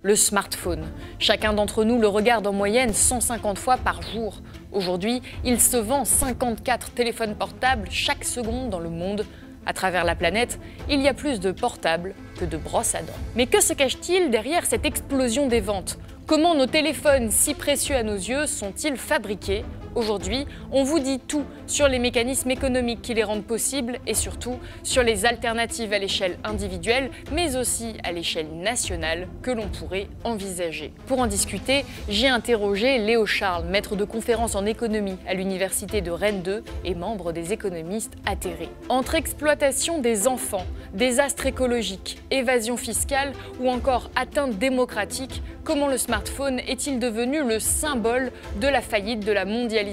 le smartphone. Chacun d'entre nous le regarde en moyenne 150 fois par jour. Aujourd'hui, il se vend 54 téléphones portables chaque seconde dans le monde. À travers la planète, il y a plus de portables que de brosses à dents. Mais que se cache-t-il derrière cette explosion des ventes ? Comment nos téléphones si précieux à nos yeux sont-ils fabriqués ? Aujourd'hui, on vous dit tout sur les mécanismes économiques qui les rendent possibles et surtout sur les alternatives à l'échelle individuelle, mais aussi à l'échelle nationale que l'on pourrait envisager. Pour en discuter, j'ai interrogé Léo Charles, maître de conférences en économie à l'université de Rennes 2 et membre des économistes atterrés. Entre exploitation des enfants, désastre écologique, évasion fiscale ou encore atteinte démocratique, comment le smartphone est-il devenu le symbole de la faillite de la mondialisation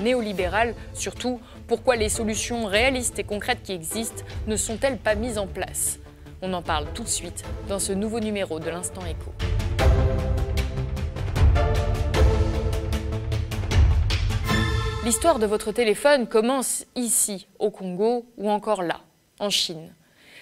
néolibérale? Surtout, pourquoi les solutions réalistes et concrètes qui existent ne sont-elles pas mises en place? On en parle tout de suite dans ce nouveau numéro de l'Instant Éco. L'histoire de votre téléphone commence ici, au Congo, ou encore là, en Chine.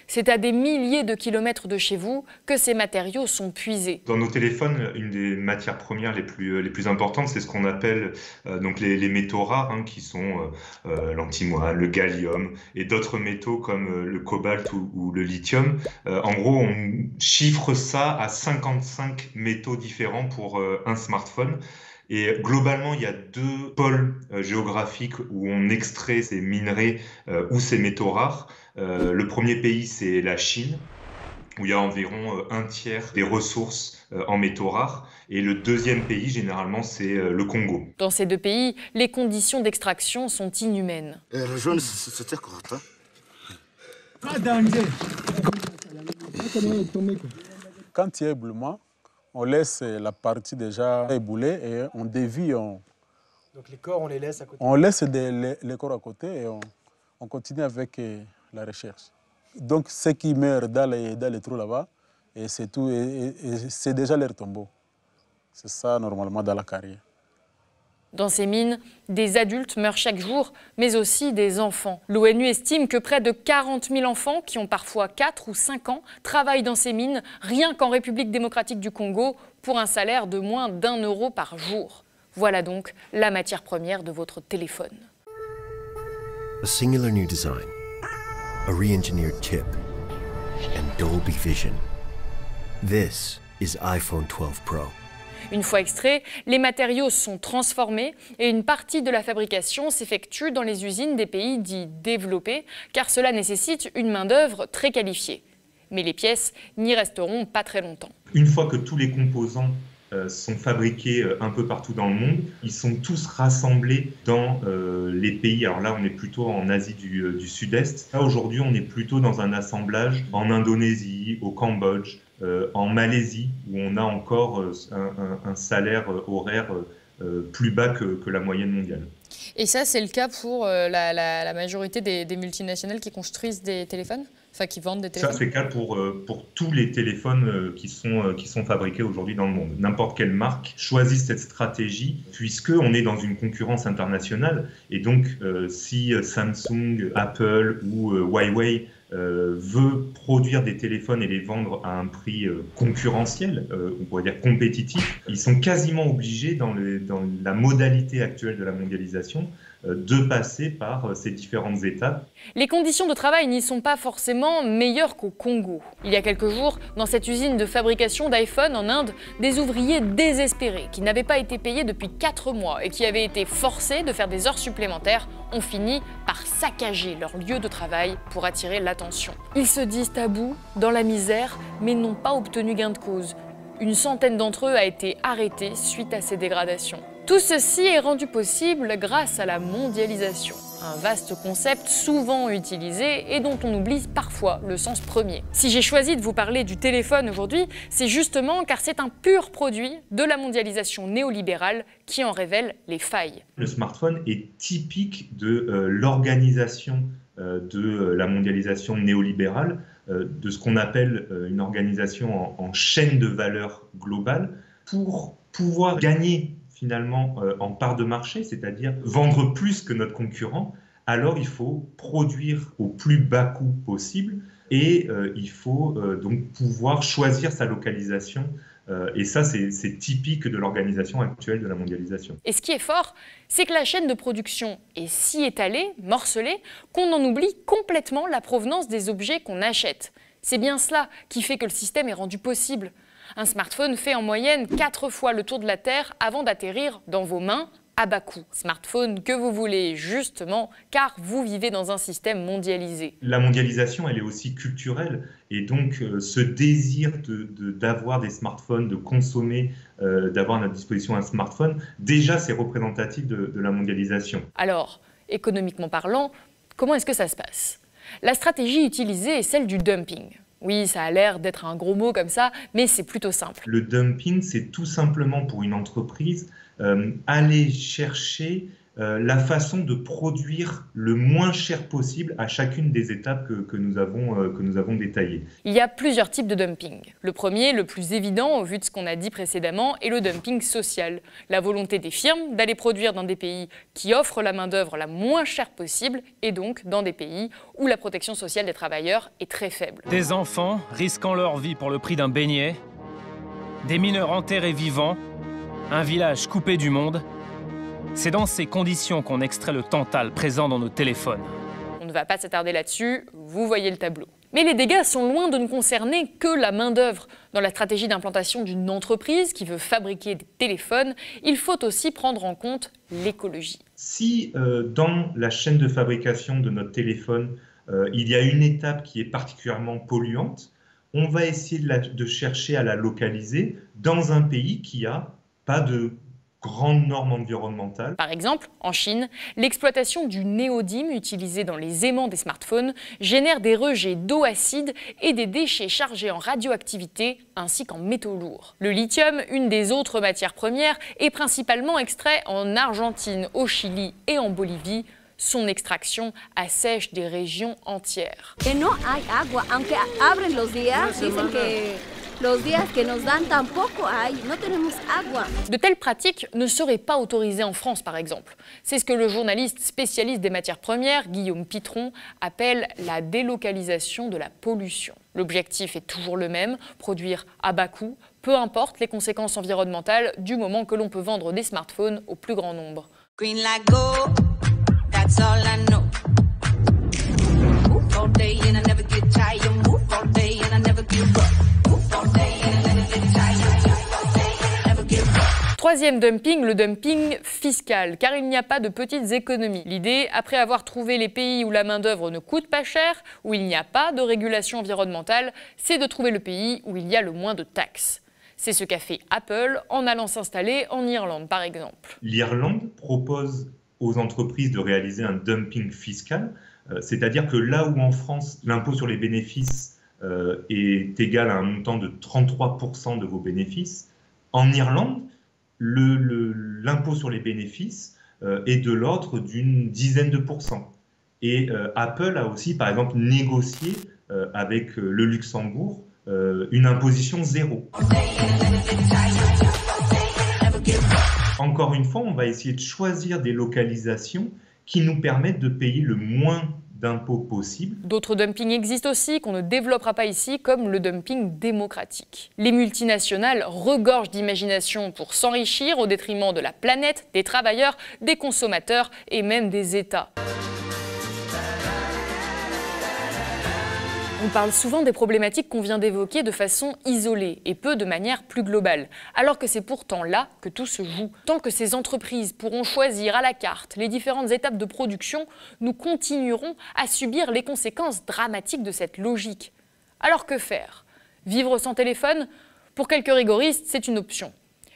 C'est à des milliers de kilomètres de chez vous que ces matériaux sont puisés. Dans nos téléphones, une des matières premières les plus importantes, c'est ce qu'on appelle donc les métaux rares, hein, qui sont l'antimoine, le gallium et d'autres métaux comme le cobalt ou le lithium. En gros, on chiffre ça à 55 métaux différents pour un smartphone. Et globalement, il y a deux pôles géographiques où on extrait ces minerais ou ces métaux rares. Le premier pays, c'est la Chine, où il y a environ un tiers des ressources en métaux rares. Et le deuxième pays, généralement, c'est le Congo. Dans ces deux pays, les conditions d'extraction sont inhumaines. Quand il y a éboulement, on laisse la partie déjà éboulée et on dévie. Donc les corps, on les laisse à côté? On laisse les corps à côté et on continue avec la recherche. Donc ceux qui meurent dans les trous là-bas, et c'est tout, et c'est déjà leur tombeau. C'est ça normalement dans la carrière. Dans ces mines, des adultes meurent chaque jour, mais aussi des enfants. L'ONU estime que près de 40 000 enfants, qui ont parfois 4 ou 5 ans, travaillent dans ces mines, rien qu'en République démocratique du Congo, pour un salaire de moins d'1 euro par jour. Voilà donc la matière première de votre téléphone. A singular new design, a re-engineered chip, and Dolby Vision. This is iPhone 12 Pro. Une fois extraits, les matériaux sont transformés et une partie de la fabrication s'effectue dans les usines des pays dits développés, car cela nécessite une main-d'œuvre très qualifiée. Mais les pièces n'y resteront pas très longtemps. Une fois que tous les composants sont fabriqués un peu partout dans le monde, ils sont tous rassemblés dans les pays. Alors là, on est plutôt en Asie du Sud-Est. Là, aujourd'hui, on est plutôt dans un assemblage en Indonésie, au Cambodge, en Malaisie, où on a encore un salaire horaire plus bas que la moyenne mondiale. Et ça, c'est le cas pour la majorité des multinationales qui construisent des téléphones, enfin qui vendent des téléphones? Ça, c'est le cas pour tous les téléphones qui sont fabriqués aujourd'hui dans le monde. N'importe quelle marque choisit cette stratégie puisqu'on est dans une concurrence internationale. Et donc, si Samsung, Apple ou Huawei veut produire des téléphones et les vendre à un prix concurrentiel, on pourrait dire compétitif, ils sont quasiment obligés dans la modalité actuelle de la mondialisation de passer par ces différentes étapes. Les conditions de travail n'y sont pas forcément meilleures qu'au Congo. Il y a quelques jours, dans cette usine de fabrication d'iPhone en Inde, des ouvriers désespérés qui n'avaient pas été payés depuis 4 mois et qui avaient été forcés de faire des heures supplémentaires ont fini par saccager leur lieu de travail pour attirer l'attention. Ils se disent à bout, dans la misère, mais n'ont pas obtenu gain de cause. Une centaine d'entre eux a été arrêtée suite à ces dégradations. Tout ceci est rendu possible grâce à la mondialisation, un vaste concept souvent utilisé et dont on oublie parfois le sens premier. Si j'ai choisi de vous parler du téléphone aujourd'hui, c'est justement car c'est un pur produit de la mondialisation néolibérale qui en révèle les failles. Le smartphone est typique de l'organisation de la mondialisation néolibérale, de ce qu'on appelle une organisation en chaîne de valeur globale, pour pouvoir gagner finalement en part de marché, c'est-à-dire vendre plus que notre concurrent. Alors il faut produire au plus bas coût possible et il faut donc pouvoir choisir sa localisation Et ça, c'est typique de l'organisation actuelle de la mondialisation. Et ce qui est fort, c'est que la chaîne de production est si étalée, morcelée, qu'on en oublie complètement la provenance des objets qu'on achète. C'est bien cela qui fait que le système est rendu possible. Un smartphone fait en moyenne 4 fois le tour de la Terre avant d'atterrir dans vos mains à bas coût. Smartphone que vous voulez, justement, car vous vivez dans un système mondialisé. La mondialisation, elle est aussi culturelle. Et donc, ce désir d'avoir des smartphones, de consommer, d'avoir à notre disposition un smartphone, déjà, c'est représentatif de la mondialisation. Alors, économiquement parlant, comment est-ce que ça se passe? La stratégie utilisée est celle du dumping. Oui, ça a l'air d'être un gros mot comme ça, mais c'est plutôt simple. Le dumping, c'est tout simplement pour une entreprise aller chercher la façon de produire le moins cher possible à chacune des étapes que nous avons détaillées. Il y a plusieurs types de dumping. Le premier, le plus évident au vu de ce qu'on a dit précédemment, est le dumping social. La volonté des firmes d'aller produire dans des pays qui offrent la main-d'œuvre la moins chère possible et donc dans des pays où la protection sociale des travailleurs est très faible. Des enfants risquant leur vie pour le prix d'un beignet, des mineurs enterrés vivants, un village coupé du monde. C'est dans ces conditions qu'on extrait le tantale présent dans nos téléphones. On ne va pas s'attarder là-dessus, vous voyez le tableau. Mais les dégâts sont loin de ne concerner que la main-d'œuvre. Dans la stratégie d'implantation d'une entreprise qui veut fabriquer des téléphones, il faut aussi prendre en compte l'écologie. Si dans la chaîne de fabrication de notre téléphone, il y a une étape qui est particulièrement polluante, on va essayer de chercher à la localiser dans un pays qui n'a pas de grandes normes environnementales. Par exemple, en Chine, l'exploitation du néodyme utilisé dans les aimants des smartphones génère des rejets d'eau acide et des déchets chargés en radioactivité ainsi qu'en métaux lourds. Le lithium, une des autres matières premières, est principalement extrait en Argentine, au Chili et en Bolivie. Son extraction assèche des régions entières. Que no hay agua, aunque abren los días, dicen que los días que nos dan tampoco hay, no tenemos agua. De telles pratiques ne seraient pas autorisées en France, par exemple. C'est ce que le journaliste spécialiste des matières premières, Guillaume Pitron, appelle la délocalisation de la pollution. L'objectif est toujours le même, produire à bas coût, peu importe les conséquences environnementales, du moment que l'on peut vendre des smartphones au plus grand nombre. Green light go, that's all I know. Move all day and I never get tired. Move all day and I never give up. Troisième dumping, le dumping fiscal, car il n'y a pas de petites économies. L'idée, après avoir trouvé les pays où la main-d'œuvre ne coûte pas cher, où il n'y a pas de régulation environnementale, c'est de trouver le pays où il y a le moins de taxes. C'est ce qu'a fait Apple en allant s'installer en Irlande, par exemple. L'Irlande propose aux entreprises de réaliser un dumping fiscal, c'est-à-dire que là où en France, l'impôt sur les bénéfices est égal à un montant de 33% de vos bénéfices, en Irlande, l'impôt sur les bénéfices est de l'ordre d'une dizaine de pourcents. Et Apple a aussi, par exemple, négocié avec le Luxembourg une imposition zéro. Encore une fois, on va essayer de choisir des localisations qui nous permettent de payer le moins d'impôts possible. D'autres dumpings existent aussi qu'on ne développera pas ici, comme le dumping démocratique. Les multinationales regorgent d'imagination pour s'enrichir au détriment de la planète, des travailleurs, des consommateurs et même des États. On parle souvent des problématiques qu'on vient d'évoquer de façon isolée et peu de manière plus globale, alors que c'est pourtant là que tout se joue. Tant que ces entreprises pourront choisir à la carte les différentes étapes de production, nous continuerons à subir les conséquences dramatiques de cette logique. Alors que faire? Vivre sans téléphone? Pour quelques rigoristes, c'est une option.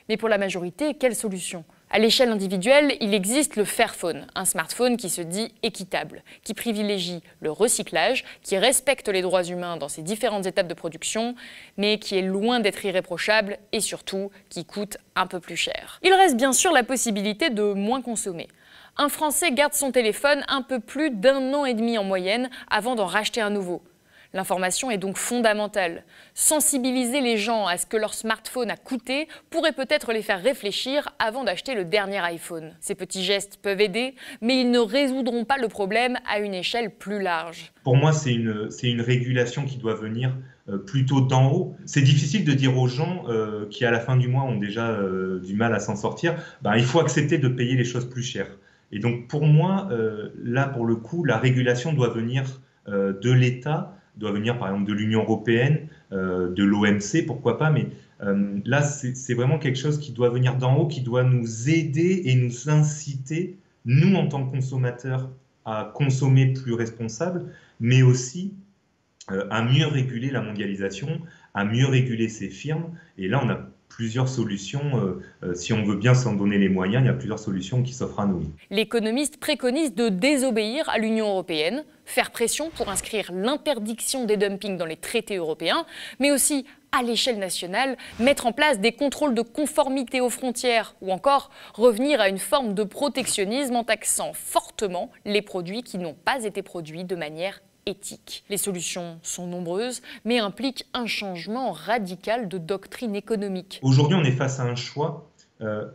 Mais pour la majorité, quelle solution? À l'échelle individuelle, il existe le Fairphone, un smartphone qui se dit équitable, qui privilégie le recyclage, qui respecte les droits humains dans ses différentes étapes de production, mais qui est loin d'être irréprochable et surtout qui coûte un peu plus cher. Il reste bien sûr la possibilité de moins consommer. Un Français garde son téléphone un peu plus d'1 an et demi en moyenne avant d'en racheter un nouveau. L'information est donc fondamentale. Sensibiliser les gens à ce que leur smartphone a coûté pourrait peut-être les faire réfléchir avant d'acheter le dernier iPhone. Ces petits gestes peuvent aider, mais ils ne résoudront pas le problème à une échelle plus large. Pour moi, c'est une régulation qui doit venir plutôt d'en haut. C'est difficile de dire aux gens qui à la fin du mois ont déjà du mal à s'en sortir, il faut accepter de payer les choses plus chères. Et donc pour moi, là pour le coup, la régulation doit venir de l'État, doit venir par exemple de l'Union européenne, de l'OMC, pourquoi pas, mais là c'est vraiment quelque chose qui doit venir d'en haut, qui doit nous aider et nous inciter, nous en tant que consommateurs, à consommer plus responsable, mais aussi à mieux réguler la mondialisation, à mieux réguler ces firmes. Et là, on a plusieurs solutions. Si on veut bien s'en donner les moyens, il y a plusieurs solutions qui s'offrent à nous. L'économiste préconise de désobéir à l'Union européenne, faire pression pour inscrire l'interdiction des dumpings dans les traités européens, mais aussi, à l'échelle nationale, mettre en place des contrôles de conformité aux frontières ou encore revenir à une forme de protectionnisme en taxant fortement les produits qui n'ont pas été produits de manière éthique. Les solutions sont nombreuses, mais impliquent un changement radical de doctrine économique. Aujourd'hui, on est face à un choix.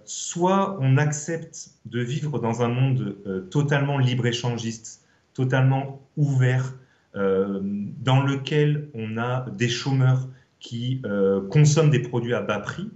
Soit on accepte de vivre dans un monde totalement libre-échangiste, totalement ouvert, dans lequel on a des chômeurs qui consomment des produits à bas prix,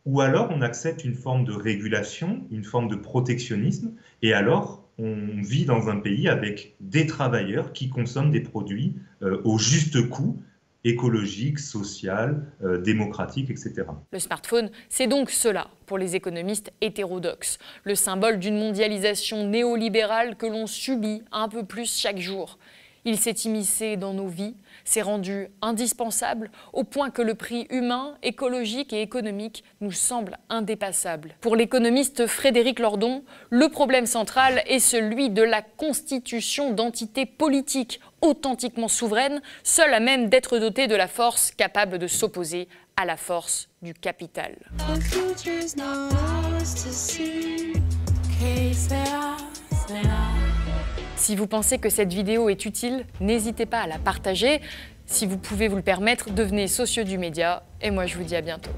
ou alors on accepte une forme de régulation, une forme de protectionnisme, et alors on vit dans un pays avec des travailleurs qui consomment des produits au juste coût, écologique, social, démocratique, etc. Le smartphone, c'est donc cela pour les économistes hétérodoxes, le symbole d'une mondialisation néolibérale que l'on subit un peu plus chaque jour. Il s'est immiscé dans nos vies, s'est rendu indispensable au point que le prix humain, écologique et économique nous semble indépassable. Pour l'économiste Frédéric Lordon, le problème central est celui de la constitution d'entités politiques authentiquement souveraines, seules à même d'être dotées de la force capable de s'opposer à la force du capital. Si vous pensez que cette vidéo est utile, n'hésitez pas à la partager. Si vous pouvez vous le permettre, devenez sociaux du média. Et moi, je vous dis à bientôt.